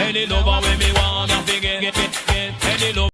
Any lover when me want me get any lover.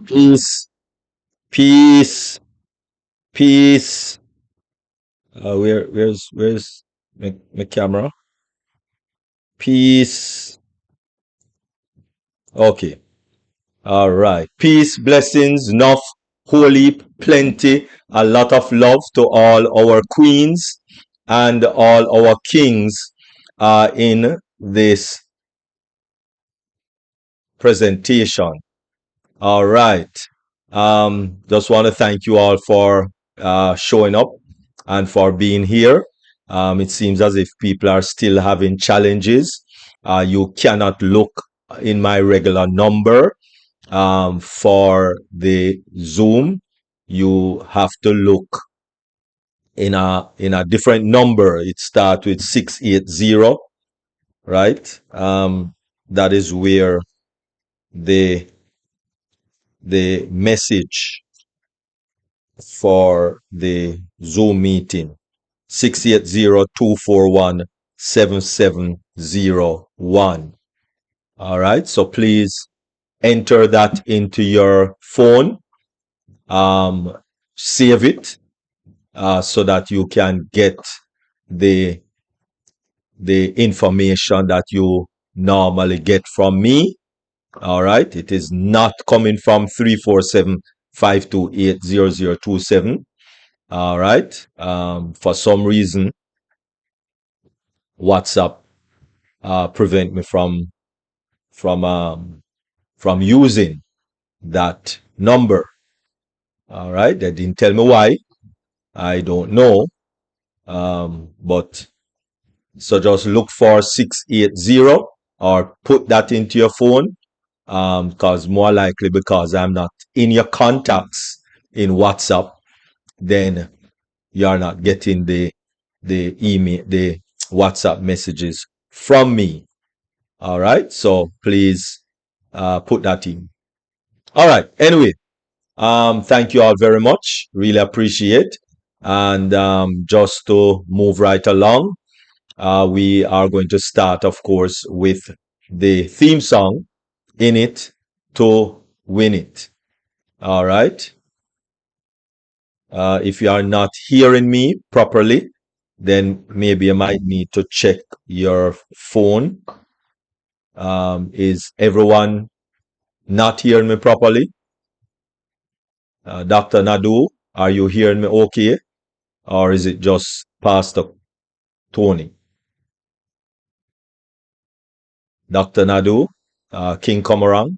Peace, peace, peace. Where's my camera? Peace. Okay. All right. Peace, blessings, enough, holy, plenty, a lot of love to all our queens and all our kings in this presentation. All right. Just want to thank you all for showing up and for being here. It seems as if people are still having challenges. You cannot look in my regular number for the Zoom. You have to look in a different number. It starts with 680, right? That is where the message for the Zoom meeting, 680-241-7701. All right, so please enter that into your phone, save it so that you can get the information that you normally get from me. All right, it is not coming from 347-528-0027. All right. For some reason, WhatsApp prevent me from using that number. All right. They didn't tell me why. I don't know. But so just look for 680 or put that into your phone. Because more likely, because I'm not in your contacts in WhatsApp, then you're not getting the email, the WhatsApp messages from me. All right. So please put that in. All right. Anyway, Thank you all very much. Really appreciate. And just to move right along, we are going to start, of course, with the theme song, In It to Win It. All right. If you are not hearing me properly, then maybe you might need to check your phone. Is everyone not hearing me properly? Dr. Nadu, are you hearing me okay? Or is it just Pastor Toni? Dr. Nadu, King Komarang,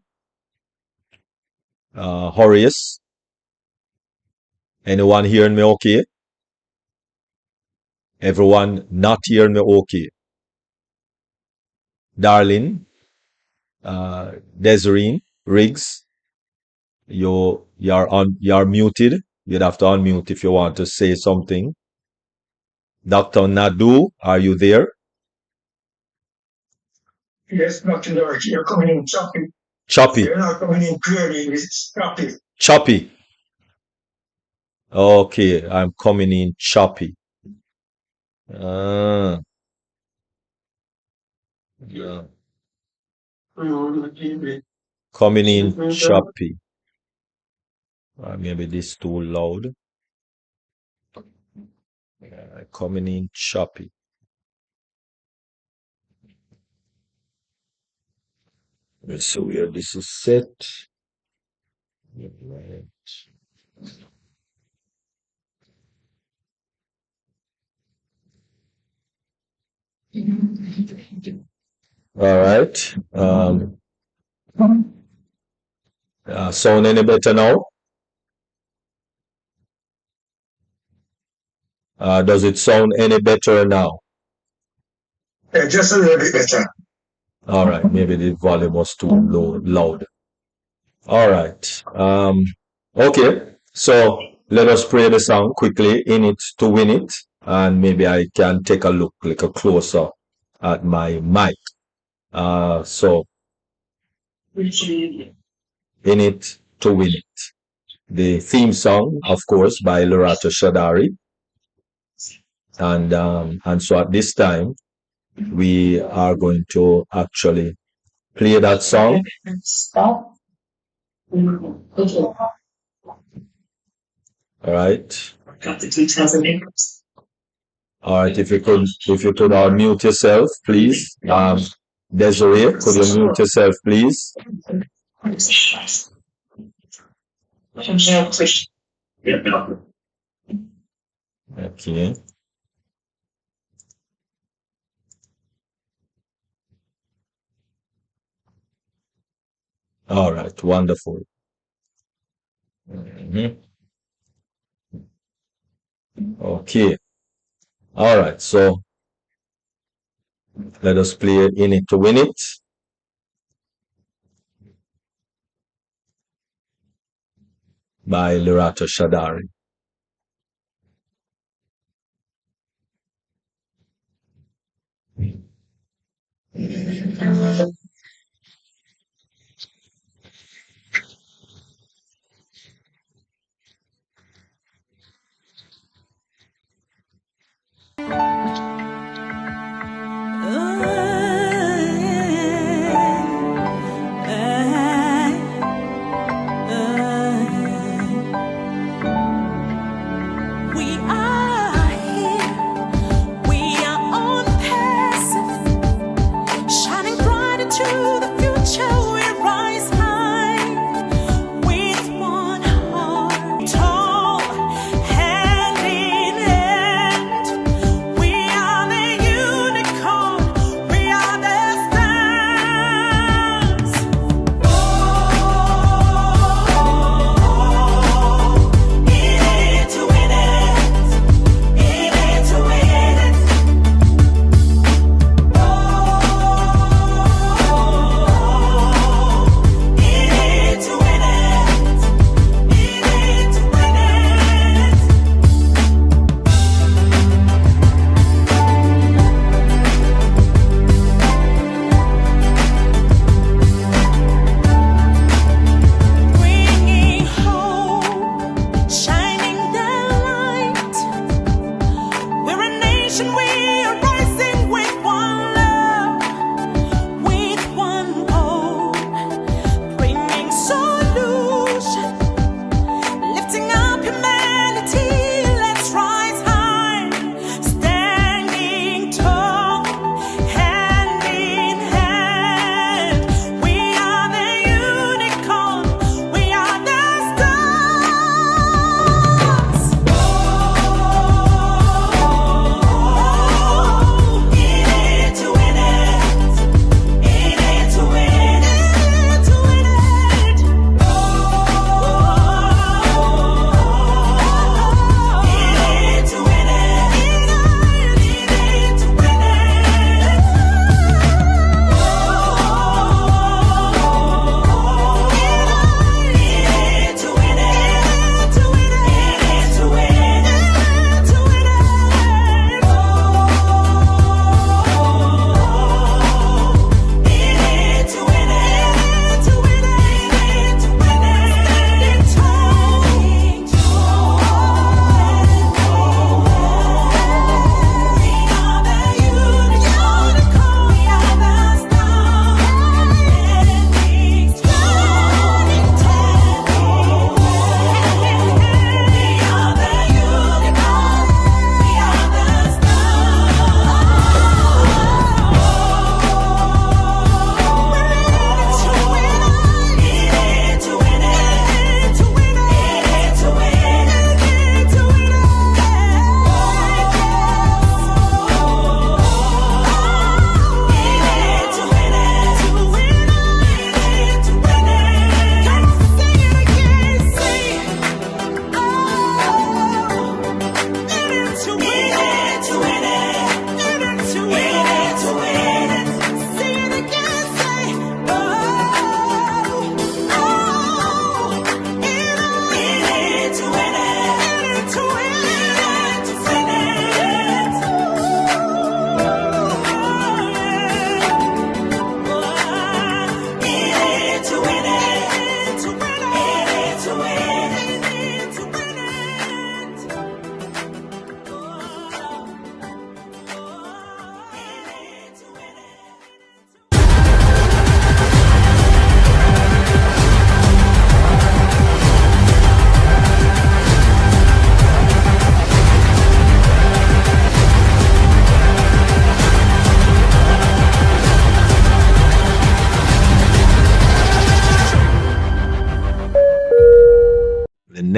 Horace, anyone hearing me okay? Everyone not hearing me okay? Darlene, Desiree, Riggs, you're muted. You'd have to unmute if you want to say something. Dr. Nadu, are you there? Yes, Dr. DrDerrick, you're coming in choppy. Choppy. You're not coming in clearly, it's choppy. Choppy. Okay, I'm coming in choppy. Yeah. Coming in choppy. Maybe this too loud. Coming in choppy. Let's see where this is set. Right. All right. Sound any better now? Does it sound any better now? Yeah, just a little bit better. All right. Maybe the volume was too loud. All right. Okay. So let us play the song quickly, In It to Win It. And maybe I can take a look like a closer at my mic. So In It to Win It. The theme song, of course, by Loretta Shadari. And so at this time, we are going to actually play that song. All right. All right. If you could unmute yourself, please. Desiree, could you mute yourself, please? Okay. All right. Wonderful. Okay. All right. So let us play In It to Win It by Loretta Shadari. We are on passive, shining bright into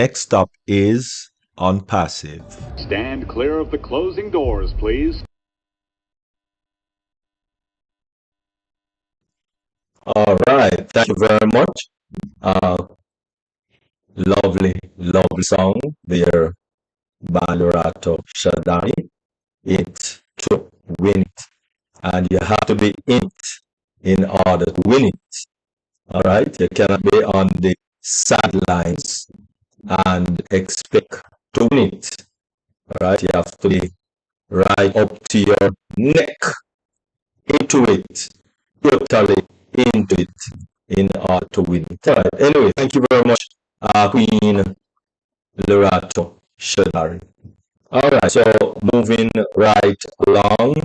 next up is on passive. Stand clear of the closing doors, please. All right, thank you very much. Lovely, lovely song there by Lorato Shadani. It to win it, and you have to be in it in order to win it. All right, you cannot be on the sidelines and expect to win it. All right, you have to be right up to your neck into it, totally into it in order to win it. All right, anyway, thank you very much, Queen Lorato Shadari. All right, so moving right along,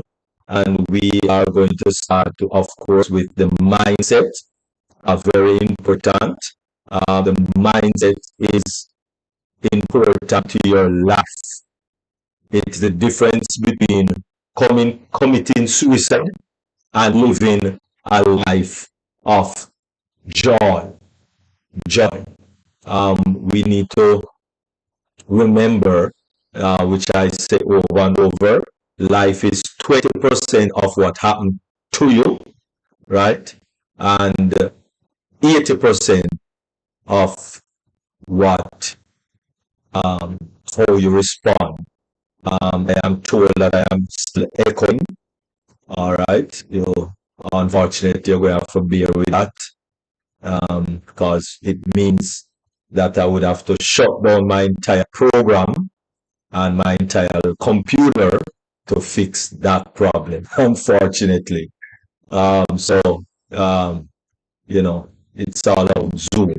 and we are going to start, of course, with the mindset. Very important. The mindset is important to your life. It's the difference between committing suicide and living a life of joy. Joy. We need to remember, which I say over and over, life is 20% of what happened to you, right? And 80% of what, how you respond. I am told that I am still echoing. All right. Unfortunately, you're going to have to bear with that, because it means that I would have to shut down my entire program and my entire computer to fix that problem, unfortunately. So, it's all about Zoom.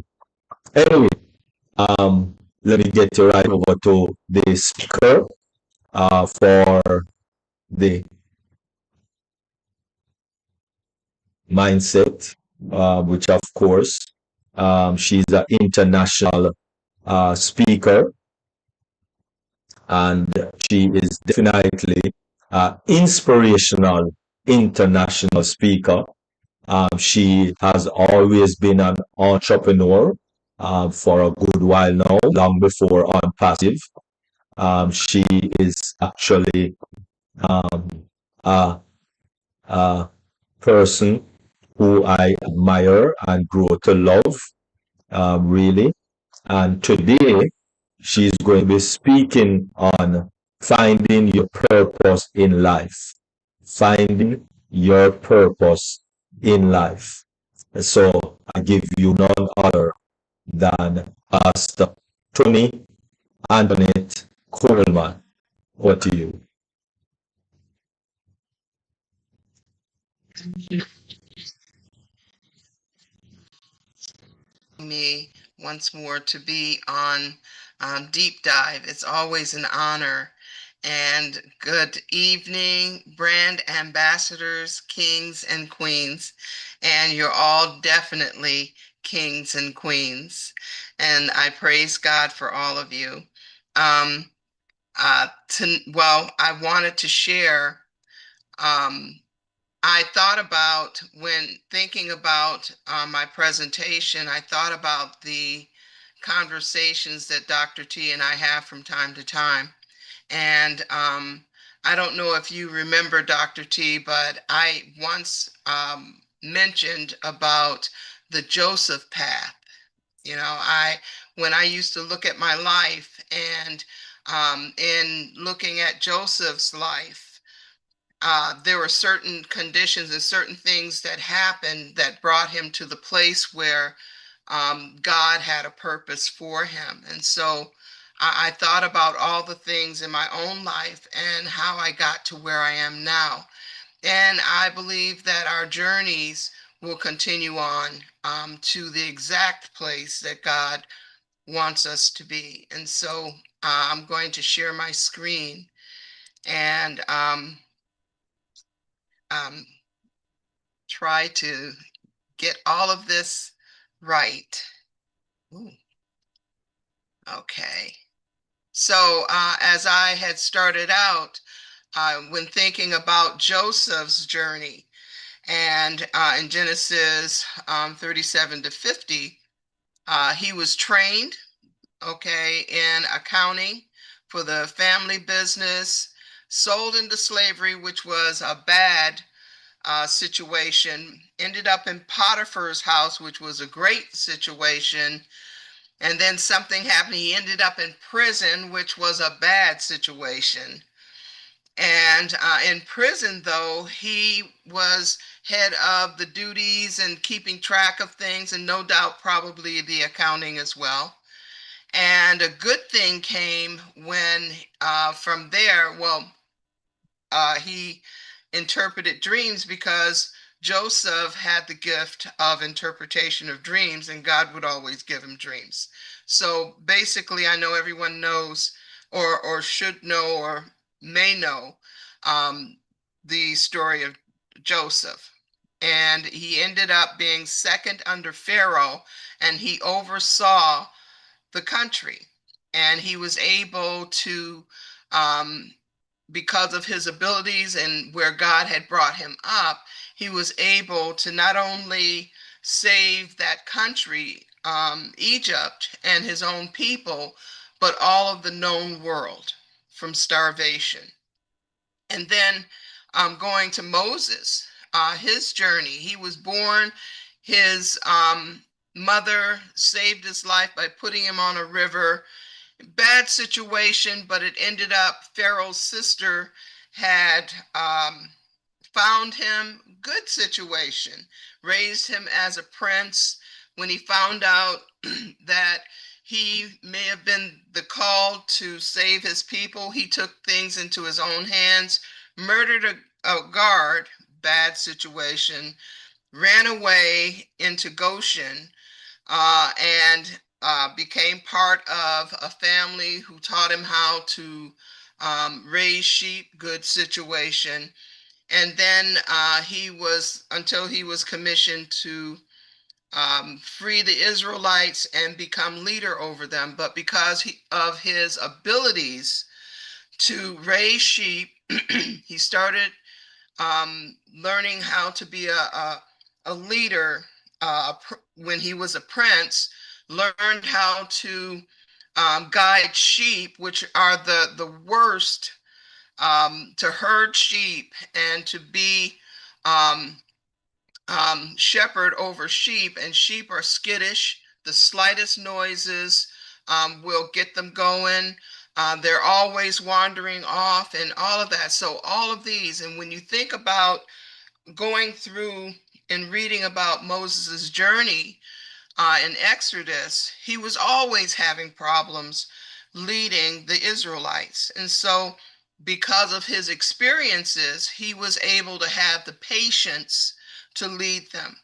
Anyway, let me get you right over to the speaker for the mindset, which of course, she's an international speaker, and she is definitely an inspirational international speaker. She has always been an entrepreneur for a good while now, long before on passive. She is actually a, a person who I admire and grow to love, really. And today, she's going to be speaking on finding your purpose in life. Finding your purpose in life. So I give you none other than Pastor Toni Antoinette Coleman. What to you? Me once more to be on Deep Dive. It's always an honor. And good evening, brand ambassadors, kings and queens. And you're all definitely kings and queens. And I praise God for all of you. I wanted to share. I thought about, when thinking about my presentation, I thought about the conversations that Dr. T and I have from time to time. And I don't know if you remember, Dr. T, but I once mentioned about the Joseph path. When I used to look at my life, and in looking at Joseph's life, there were certain conditions and certain things that happened that brought him to the place where God had a purpose for him. And so I thought about all the things in my own life and how I got to where I am now. And I believe that our journeys will continue on to the exact place that God wants us to be. And so I'm going to share my screen and try to get all of this right. Ooh. Okay. So as I had started out, when thinking about Joseph's journey, and in Genesis 37 to 50, he was trained okay, in accounting for the family business, sold into slavery, which was a bad situation, ended up in Potiphar's house, which was a great situation. And then something happened. He ended up in prison, which was a bad situation. And in prison, though, he was head of the duties and keeping track of things, and no doubt probably the accounting as well. And a good thing came when from there, well, he interpreted dreams because Joseph had the gift of interpretation of dreams, and God would always give him dreams. So basically, I know everyone knows or should know or may know um, the story of Joseph. And he ended up being second under Pharaoh, and he oversaw the country. And he was able to um, because of his abilities and where God had brought him up, he was able to not only save that country, Egypt, and his own people, but all of the known world from starvation. And then going to Moses, his journey, he was born, his mother saved his life by putting him on a river. Bad situation, but it ended up Pharaoh's sister had found him. Good situation, raised him as a prince. When he found out that he may have been the call to save his people, he took things into his own hands, murdered a guard. Bad situation, ran away into Goshen, and became part of a family who taught him how to raise sheep. Good situation. And then he was, until he was commissioned to free the Israelites and become leader over them. But because of his abilities to raise sheep, he started learning how to be a leader when he was a prince, learned how to guide sheep, which are the worst, to herd sheep and to be um, shepherd over sheep. And sheep are skittish. The slightest noises will get them going. They're always wandering off and all of that. So all of these, and when you think about going through and reading about Moses's journey in Exodus, he was always having problems leading the Israelites. And so because of his experiences, he was able to have the patience to lead them.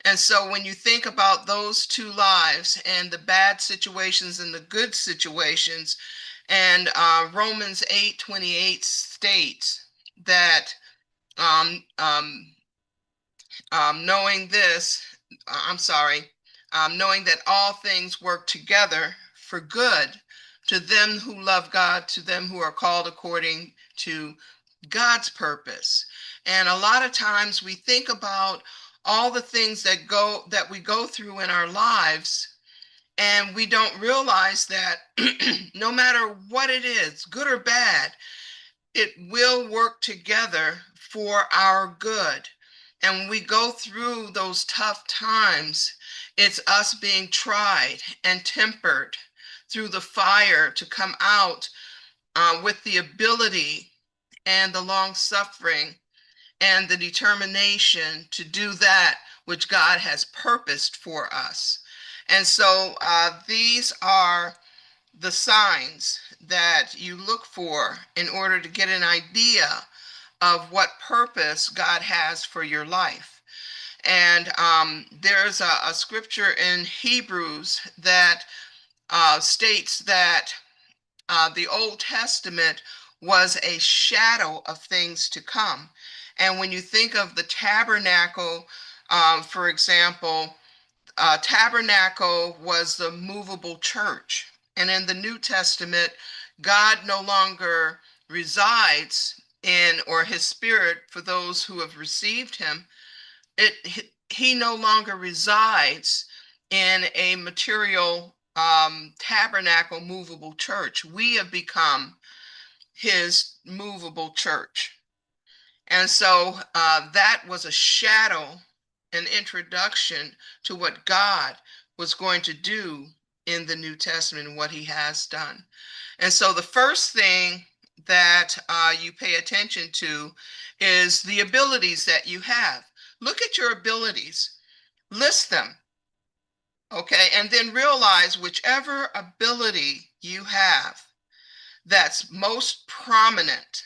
And so when you think about those two lives and the bad situations and the good situations, and Romans 8:28 states that um, um, knowing this, knowing that all things work together for good to them who love God, to them who are called according to God's purpose. And a lot of times we think about all the things that we go through in our lives, and we don't realize that no matter what it is, good or bad, it will work together for our good. And when we go through those tough times, it's us being tried and tempered through the fire to come out with the ability and the long suffering and the determination to do that which God has purposed for us. And so these are the signs that you look for in order to get an idea of what purpose God has for your life. And there's a scripture in Hebrews that states that the Old Testament was a shadow of things to come. And when you think of the tabernacle, for example, tabernacle was the movable church. And in the New Testament, God no longer resides in, or his spirit for those who have received him, he no longer resides in a material Tabernacle Movable Church. We have become his movable church. And so that was a shadow, an introduction to what God was going to do in the New Testament and what he has done. And so the first thing that you pay attention to is the abilities that you have. Look at your abilities, list them, okay? And then realize whichever ability you have that's most prominent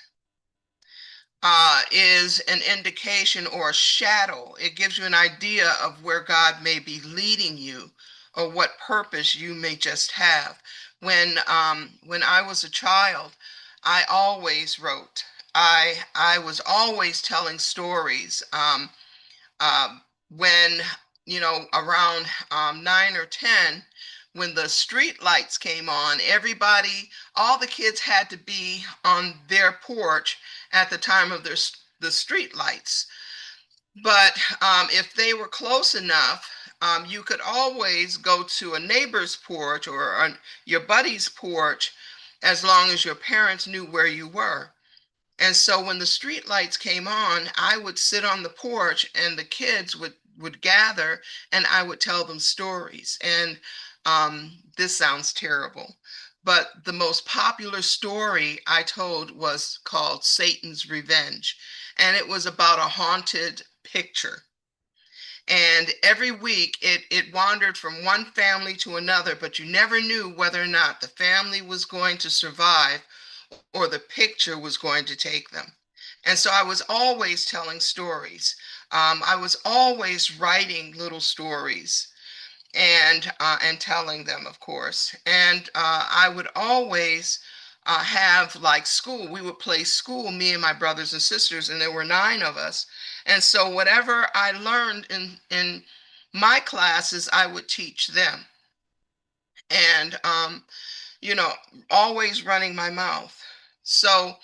is an indication or a shadow. It gives you an idea of where God may be leading you or what purpose you may just have. When I was a child, I always wrote. I was always telling stories. When around 9 or 10, when the street lights came on, everybody, all the kids had to be on their porch at the time of the street lights. But if they were close enough, you could always go to a neighbor's porch or your buddy's porch, as long as your parents knew where you were. And so when the street lights came on, I would sit on the porch and the kids would gather and I would tell them stories. And this sounds terrible, but the most popular story I told was called Satan's Revenge. And it was about a haunted picture. And every week it wandered from one family to another, but you never knew whether or not the family was going to survive or the picture was going to take them. And so I was always telling stories. I was always writing little stories and telling them, of course. And I would always have like school. We would play school, me and my brothers and sisters, and there were 9 of us. And so whatever I learned in my classes, I would teach them. And always running my mouth. So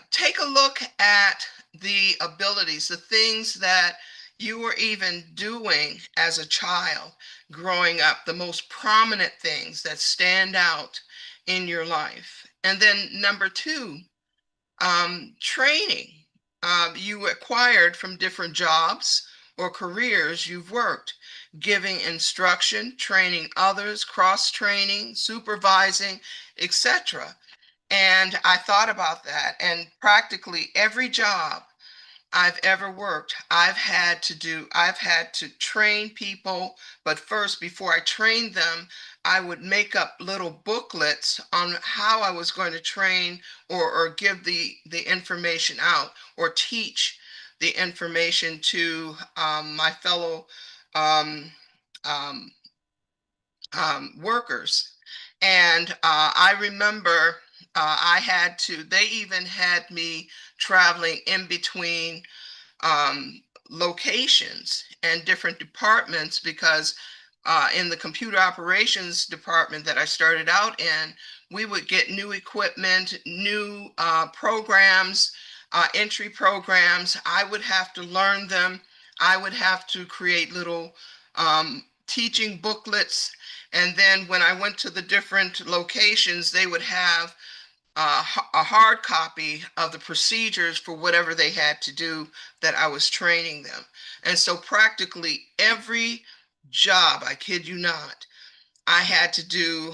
take a look at the abilities, the things that you were even doing as a child growing up, the most prominent things that stand out in your life. And then number 2, training you acquired from different jobs or careers you've worked, giving instruction, training others, cross-training, supervising, etc. And I thought about that, and practically every job I've ever worked, I've had to train people. But first, before I trained them, I would make up little booklets on how I was going to train or give the information out or teach the information to my fellow um, um, workers. And I remember they even had me traveling in between locations and different departments because in the computer operations department that I started out in, we would get new equipment, new programs, entry programs. I would have to learn them. I would have to create little teaching booklets. And then when I went to the different locations, they would have a hard copy of the procedures for whatever they had to do that I was training them. And so practically every job, I kid you not, I had to do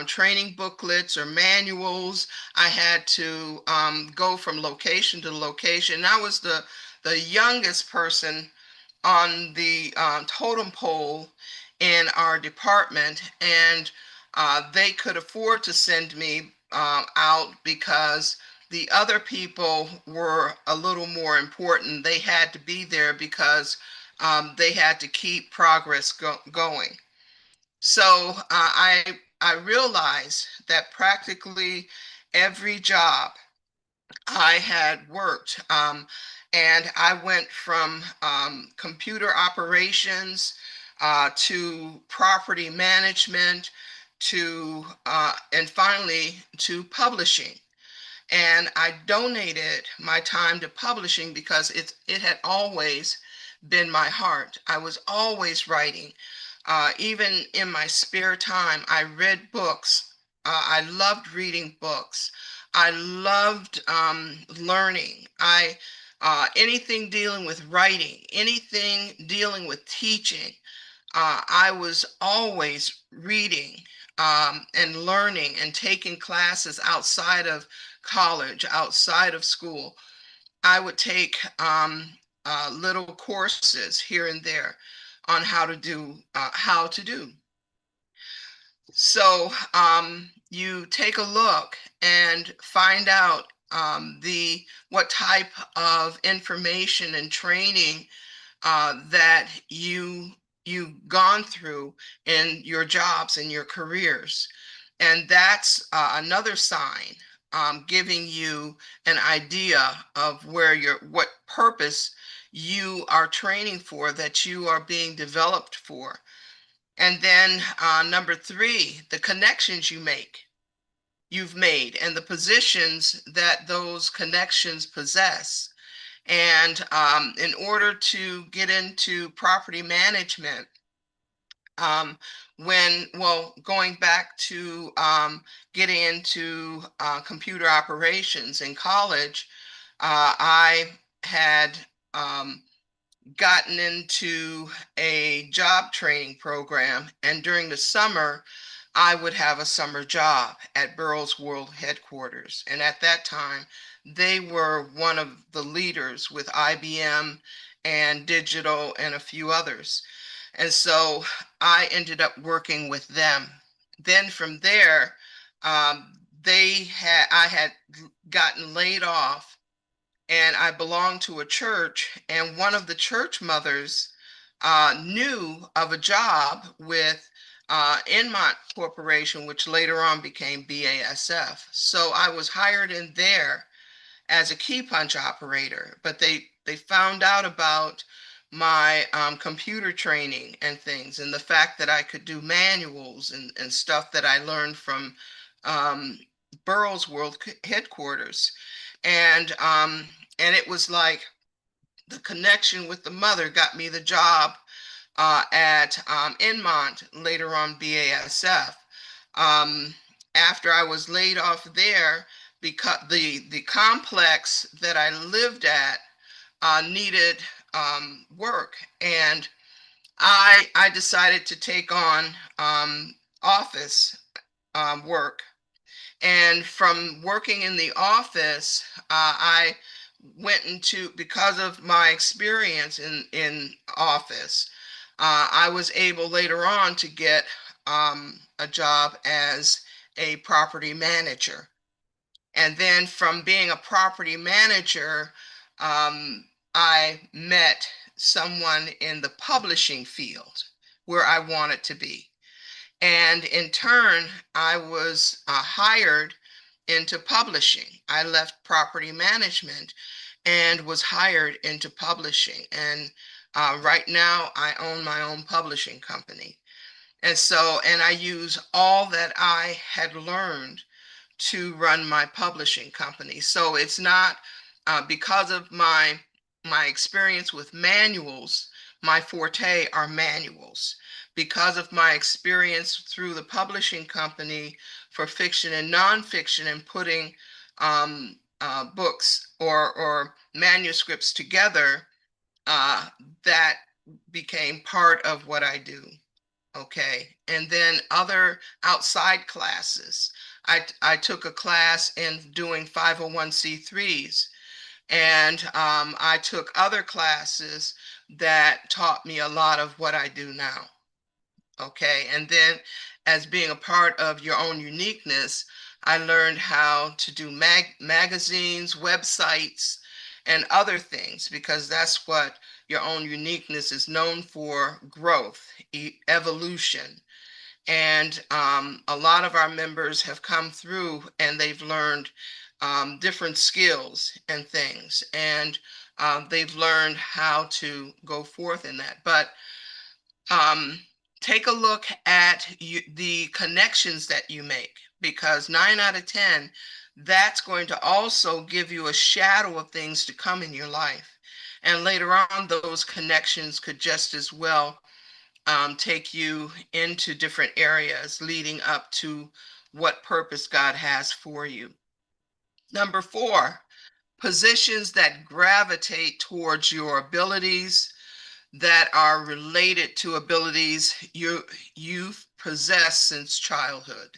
training booklets or manuals. I had to go from location to location. And I was the youngest person on the totem pole in our department, and they could afford to send me out because the other people were a little more important. They had to be there because they had to keep progress going. So I realized that practically every job I had worked, and I went from computer operations to property management to and finally to publishing. And I donated my time to publishing because it had always been my heart. I was always writing. Even in my spare time, I read books. I loved reading books. I loved learning. Anything dealing with writing, anything dealing with teaching. I was always reading and learning and taking classes outside of college, outside of school. I would take little courses here and there on how to do. So you take a look and find out what type of information and training that you've gone through in your jobs and your careers. And that's another sign giving you an idea of what purpose you are training for, that you are being developed for. And then number three, the connections you've made, and the positions that those connections possess. And in order to get into property management, going back to getting into computer operations in college, I had gotten into a job training program, and during the summer, I would have a summer job at Burroughs World headquarters. And at that time, they were one of the leaders with IBM and Digital and a few others. And so I ended up working with them. Then from there, I had gotten laid off, and I belonged to a church, and one of the church mothers knew of a job with Enmont Corporation, which later on became BASF. So I was hired in there as a key punch operator, but they found out about my computer training and things, and the fact that I could do manuals and stuff that I learned from Burroughs World headquarters. And it was like the connection with the mother got me the job at Enmont, later on BASF. After I was laid off there, because the complex that I lived at needed work, and I decided to take on office work. And from working in the office, I went into, because of my experience in office, I was able later on to get a job as a property manager. And then from being a property manager, I met someone in the publishing field where I wanted to be. And in turn, I was hired into publishing. I left property management and was hired into publishing. And right now, I own my own publishing company. And I use all that I had learned to run my publishing company. So it's not because of my experience with manuals. My forte are manuals. Because of my experience through the publishing company for fiction and nonfiction, and putting books or manuscripts together, that became part of what I do. Okay. And then other outside classes. I took a class in doing 501c3s, and I took other classes that taught me a lot of what I do now. Okay. And then, as being a part of your own uniqueness, I learned how to do magazines, websites, and other things, because that's what your own uniqueness is known for: growth, evolution. And a lot of our members have come through and they've learned different skills and things, and they've learned how to go forth in that. But take a look at the connections that you make, because 9 out of 10, that's going to also give you a shadow of things to come in your life. And later on, those connections could just as well take you into different areas leading up to what purpose God has for you. Number 4, positions that gravitate towards your abilities that are related to abilities you've possessed since childhood.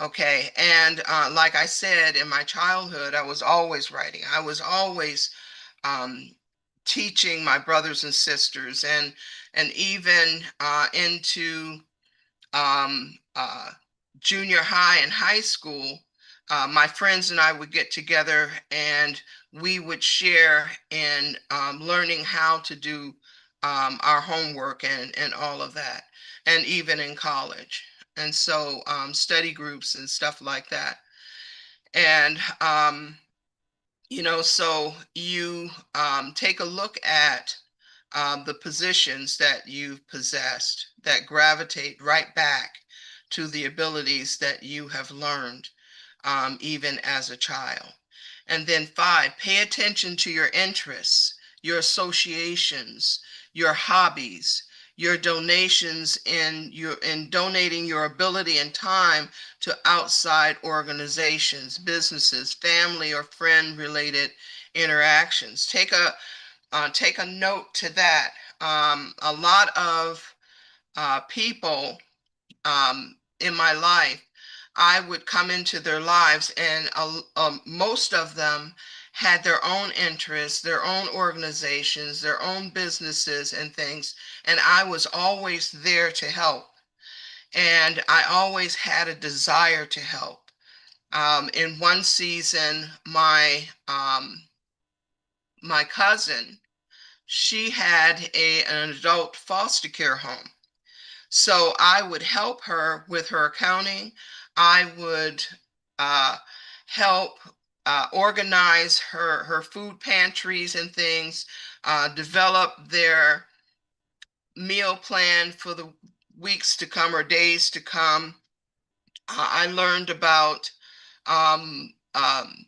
Okay, and like I said, in my childhood, I was always writing. I was always um, teaching my brothers and sisters, and even into um, uh, junior high and high school. My friends and I would get together and we would share in learning how to do our homework and all of that, and even in college. And so study groups and stuff like that. And, so you take a look at the positions that you've possessed that gravitate right back to the abilities that you have learned even as a child. And then 5, pay attention to your interests, your associations, your hobbies, your donations in donating your ability and time to outside organizations, businesses, family or friend related interactions. Take a note to that. A lot of people in my life, I would come into their lives, and most of them had their own interests, their own organizations, their own businesses and things, and I was always there to help. And I always had a desire to help. In one season, my cousin, she had an adult foster care home. So I would help her with her accounting. I would uh, help organize her food pantries and things, develop their meal plan for the weeks to come or days to come. I learned about um, um,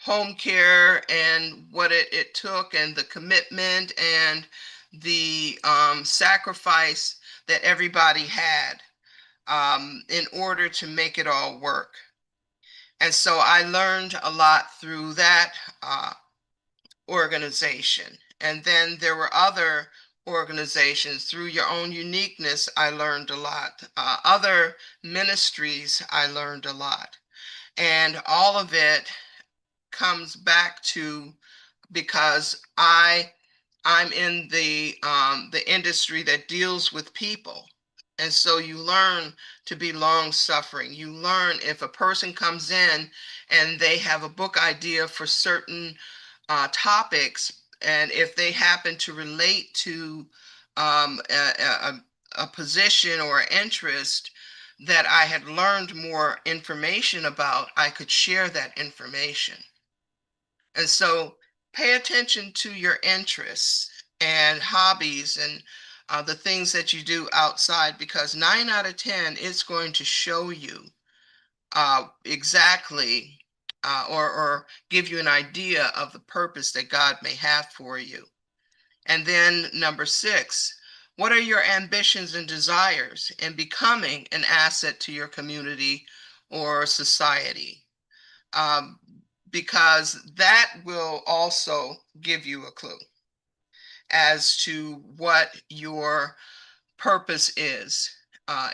home care and what it took, and the commitment and the sacrifice that everybody had in order to make it all work. And so I learned a lot through that organization. And then there were other organizations. Through your own uniqueness, I learned a lot. Other ministries, I learned a lot. And all of it comes back to because I'm in the industry that deals with people. And so you learn to be long suffering. You learn if a person comes in and they have a book idea for certain topics, and if they happen to relate to um, a, a, a position or interest that I had learned more information about, I could share that information. And so pay attention to your interests and hobbies and the things that you do outside, because 9 out of 10 it's going to show you exactly or give you an idea of the purpose that God may have for you. And then number 6, what are your ambitions and desires in becoming an asset to your community or society? Um, because that will also give you a clue as to what your purpose is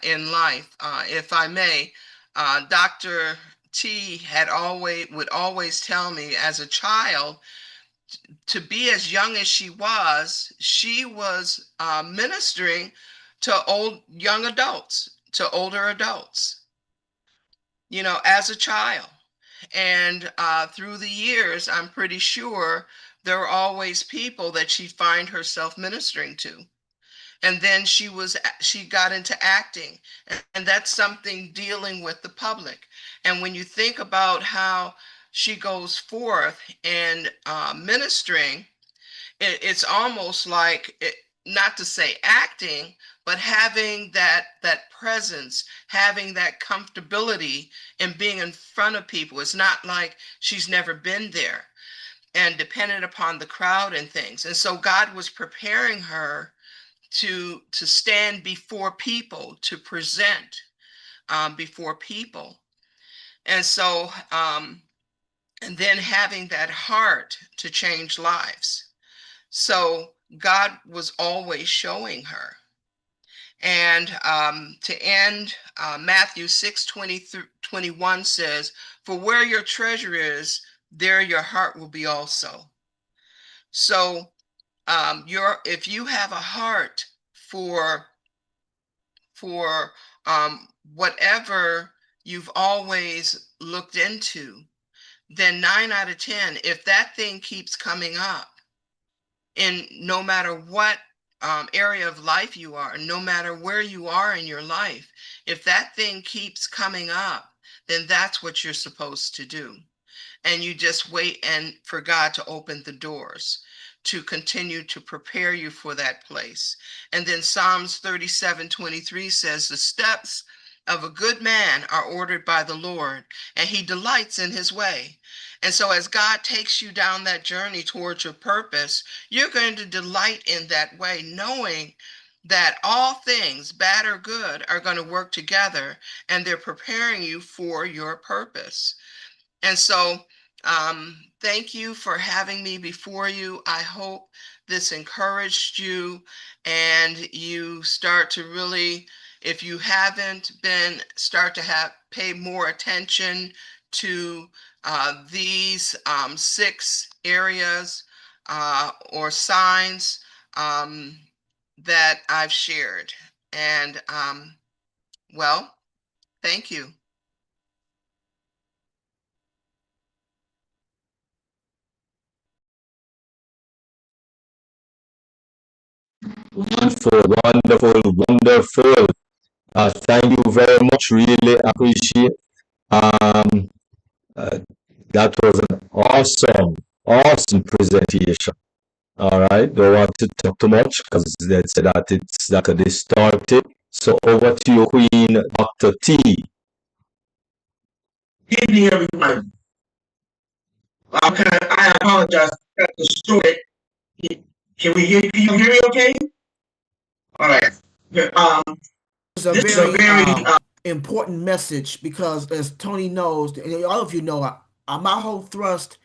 in life. If I may, Dr. T would always tell me as a child, to be as young as she was ministering to young adults, to older adults, as a child. And through the years, I'm pretty sure there were always people that she'd find herself ministering to. And then she got into acting, and that's something dealing with the public. And when you think about how she goes forth and ministering, it's almost like not to say acting, but having that presence, having that comfortability in being in front of people. It's not like she's never been there, and dependent upon the crowd and things. And so God was preparing her to stand before people, to present before people. And so, and then having that heart to change lives. So God was always showing her. And to end, Matthew 6:20-21 says, "For where your treasure is, there your heart will be also." So if you have a heart for whatever you've always looked into, then 9 out of 10, if that thing keeps coming up, in no matter what area of life you are, no matter where you are in your life, if that thing keeps coming up, then that's what you're supposed to do. And you just wait and for God to open the doors to continue to prepare you for that place. And then Psalms 37:23 says, "The steps of a good man are ordered by the Lord, and he delights in his way." And so as God takes you down that journey towards your purpose, you're going to delight in that way, knowing that all things, bad or good, are going to work together, and they're preparing you for your purpose. And so thank you for having me before you. I hope this encouraged you and you start to really, if you haven't been, start to pay more attention to these 6 areas or signs that I've shared. And well, thank you. Wonderful, wonderful, wonderful. Thank you very much. Really appreciate. Um, uh, that was an awesome, awesome presentation. All right, don't want to talk too much because they said that it's that they started. So over to you, Queen Dr. T. Good evening, everyone. I apologize for the story. Can you hear me okay? All right. It's a This is a very important message because, as Tony knows, and all of you know, my whole thrust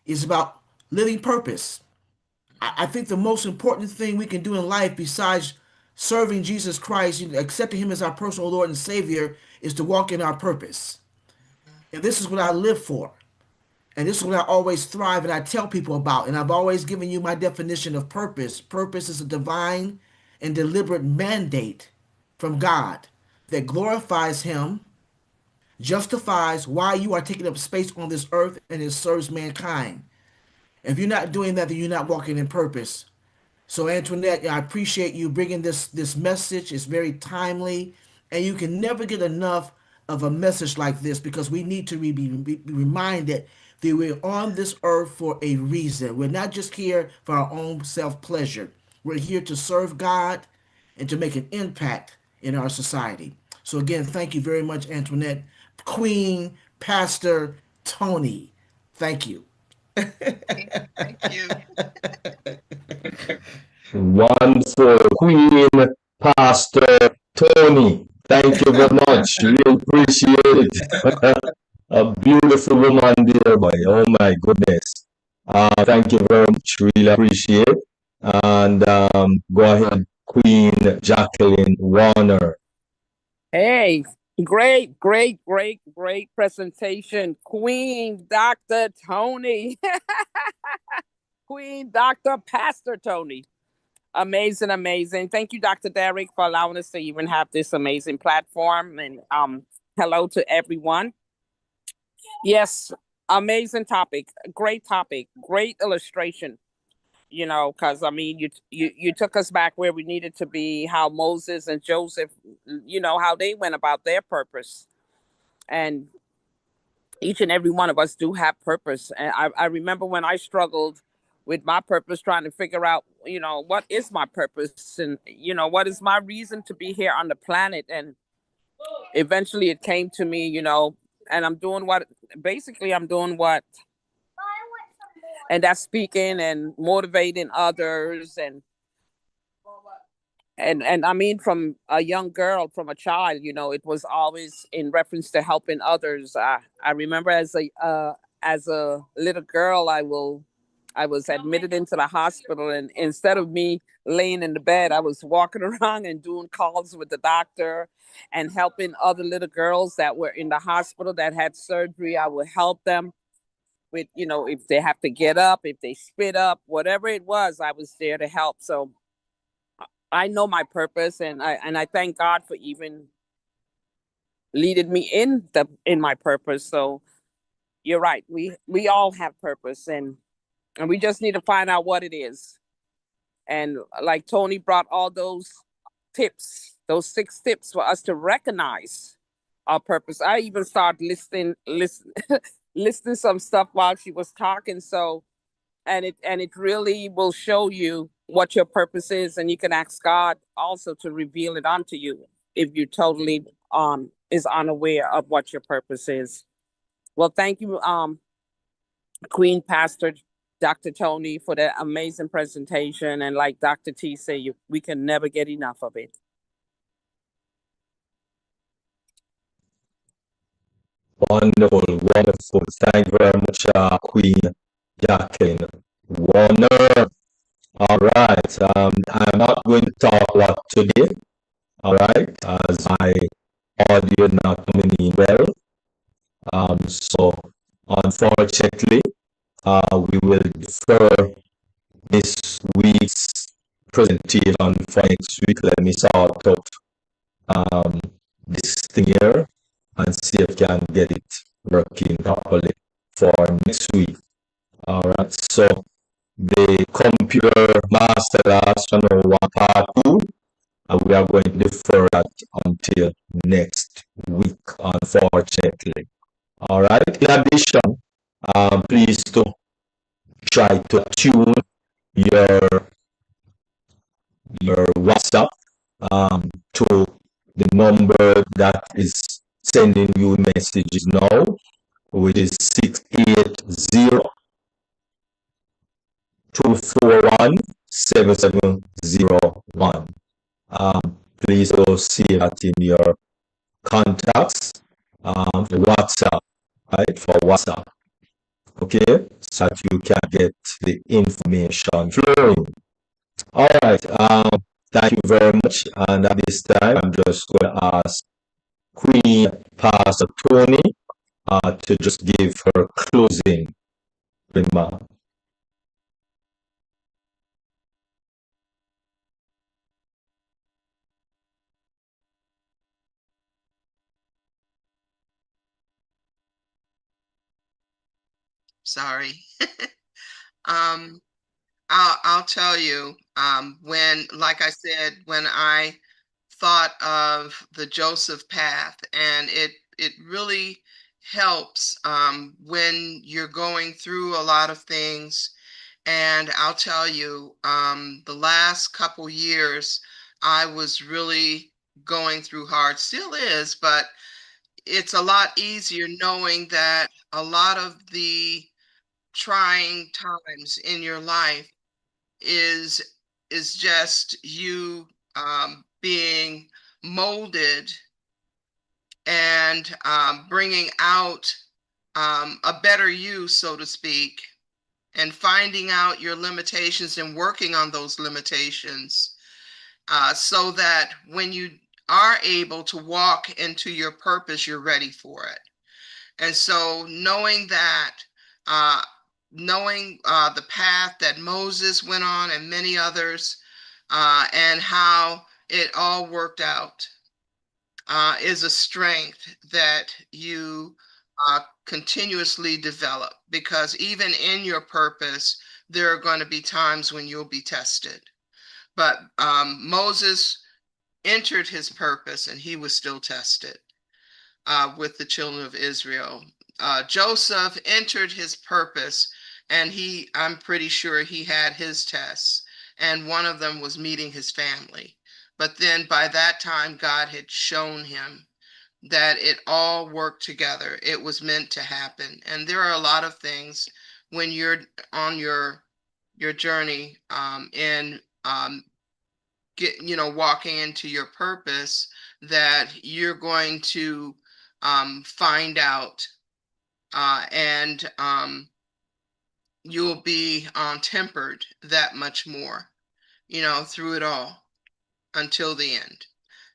is about living purpose. I think the most important thing we can do in life, besides serving Jesus Christ, accepting Him as our personal Lord and Savior, is to walk in our purpose. And this is what I live for. And this is what I always thrive and I tell people about. And I've always given you my definition of purpose. Purpose is a divine and deliberate mandate from God that glorifies Him, justifies why you are taking up space on this earth, and it serves mankind. If you're not doing that, then you're not walking in purpose. So Antoinette, I appreciate you bringing this message. It's very timely, and you can never get enough of a message like this because we need to be reminded that we're on this earth for a reason. We're not just here for our own self-pleasure. We're here to serve God and to make an impact in our society. So again, thank you very much, Antoinette. Queen, Pastor Toni, thank you. Thank you. Wonderful, Queen Pastor Toni. Thank you very much. Really appreciate it. A beautiful woman there, boy. Oh my goodness. Thank you very much. Really appreciate it. And go ahead, Queen Jacqueline Warner. Hey, great presentation. Queen Dr. Toni. Queen Dr. Pastor Toni. Amazing. Thank you, Dr. Derrick, for allowing us to even have this amazing platform. And hello to everyone. Yes, amazing topic. Great topic. Great illustration. Because I mean, you took us back where we needed to be, how Moses and Joseph, how they went about their purpose. And each and every one of us do have purpose. And I remember when I struggled with my purpose, trying to figure out, what is my purpose and, what is my reason to be here on the planet. And eventually it came to me, and I'm doing what, and that's speaking and motivating others. and I mean, from a young girl, from a child, it was always in reference to helping others. I remember as a little girl, I was admitted into the hospital, and instead of me laying in the bed, I was walking around and doing calls with the doctor and helping other little girls that were in the hospital that had surgery. I would help them with, if they have to get up, if they spit up, whatever it was, I was there to help. So I know my purpose, and I thank God for even leading me in my purpose. So you're right. We all have purpose, and we just need to find out what it is. And like Toni brought all those tips, those 6 tips for us to recognize our purpose. I even started listing some stuff while she was talking. So and it really will show you what your purpose is, and you can ask God also to reveal it unto you if you totally is unaware of what your purpose is. Well, thank you, Queen Pastor Dr. Toni, for that amazing presentation. And like Dr. T said, we can never get enough of it. Wonderful, wonderful. Thank you very much, Queen Jacqueline Warner. All right. I'm not going to talk a lot today. All right, as my audio not coming in well. So unfortunately, we will defer this week's presentation for next week. Let me sort out this thing here and see if I can get it working properly for next week. All right, so the computer master class number 1 part 2, we are going to defer that until next week, unfortunately. All right. In addition, please to try to tune your WhatsApp to the number that is sending you messages now, which is 680-241-7701. Please also see that in your contacts, WhatsApp, right, for WhatsApp. Okay, so that you can get the information flowing. All right, thank you very much. And at this time, I'm just going to ask Queen Pastor Toni to just give her closing remark. Sorry. I'll tell you, when, like I said, when I thought of the Joseph path, and it really helps when you're going through a lot of things. And I'll tell you, the last couple years, I was really going through hard, still is, but it's a lot easier knowing that a lot of the trying times in your life is just you being molded and bringing out a better you, so to speak, and finding out your limitations and working on those limitations, so that when you are able to walk into your purpose, you're ready for it. And so knowing that, the path that Moses went on and many others, and how it all worked out, is a strength that you continuously develop, because even in your purpose, there are going to be times when you'll be tested. But Moses entered his purpose and he was still tested with the children of Israel. Joseph entered his purpose, and I'm pretty sure he had his tests, and one of them was meeting his family. But then by that time, God had shown him that it all worked together. It was meant to happen. And there are a lot of things when you're on your journey in walking into your purpose, that you're going to find out, and you'll be tempered that much more, through it all until the end.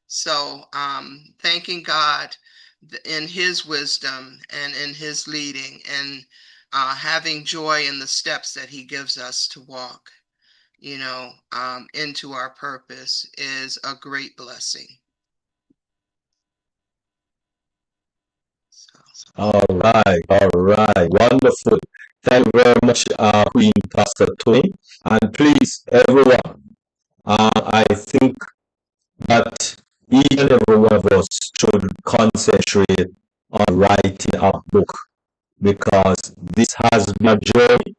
So thanking God in his wisdom and in his leading, and having joy in the steps that he gives us to walk, into our purpose is a great blessing. All right, wonderful. Thank you very much, Queen Pastor Tony. And please, everyone, I think that each and every one of us should concentrate on writing a book, because this has been a journey.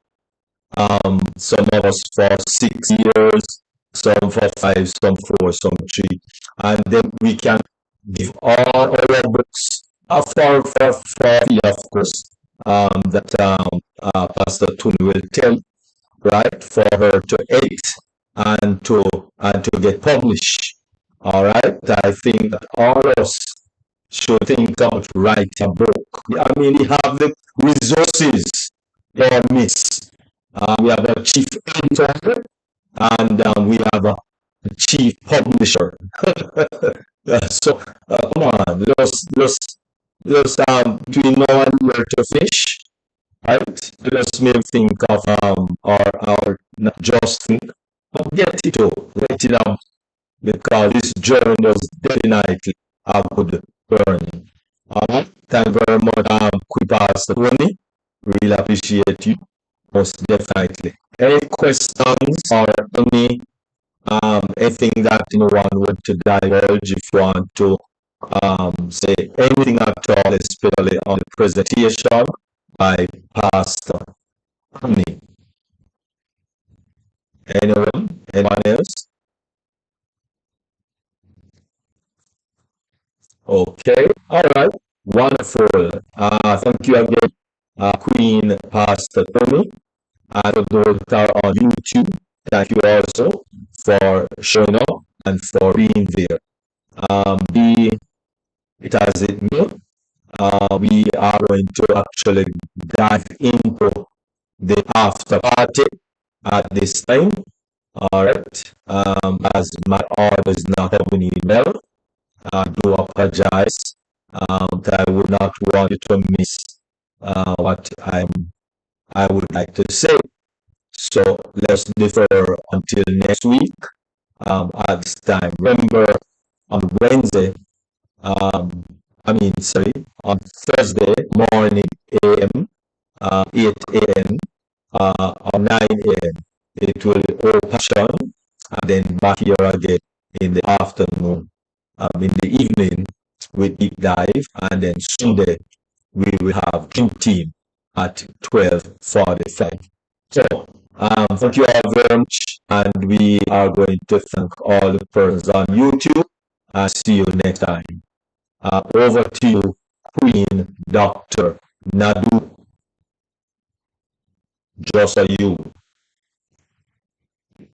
Some of us for 6 years, some for 5, some 4, some 3, and then we can give all our books for of course, that Pastor Tony will tell, right, for her to edit and to get published. All right, I think that all of us should think about write a book. I mean, we have the resources, or miss. We have a chief editor, and we have a chief publisher. So come on, just between now and where to finish, right? Just maybe think of or not just think, but get it to write it down, because this journey was definitely a good journey. All right, thank you very much, Queen Pastor Tony. Really appreciate you, most definitely. Any questions or anything that one would to divulge, if you want to say anything at all, especially on the presentation by Pastor Tony? Anyone else? Okay, all right, wonderful. Thank you again, Queen Pastor Tony, and those that are on YouTube. Thank you also for showing up and for being there. It has it me. We are going to actually dive into the after party at this time. All right. As my order is not coming in well, I do apologize. I would not want you to miss what I would like to say. So let's defer until next week at this time. Remember, on Wednesday, on Thursday morning AM, 8 AM, or 9 AM, it will be all passion, and then back here again in the afternoon, in the evening with deep dive, and then Sunday we will have Dream Team at 12:45. So, thank you all very much, and we are going to thank all the persons on YouTube, and see you next time. Over to you, Queen Dr. Nadu. Just you.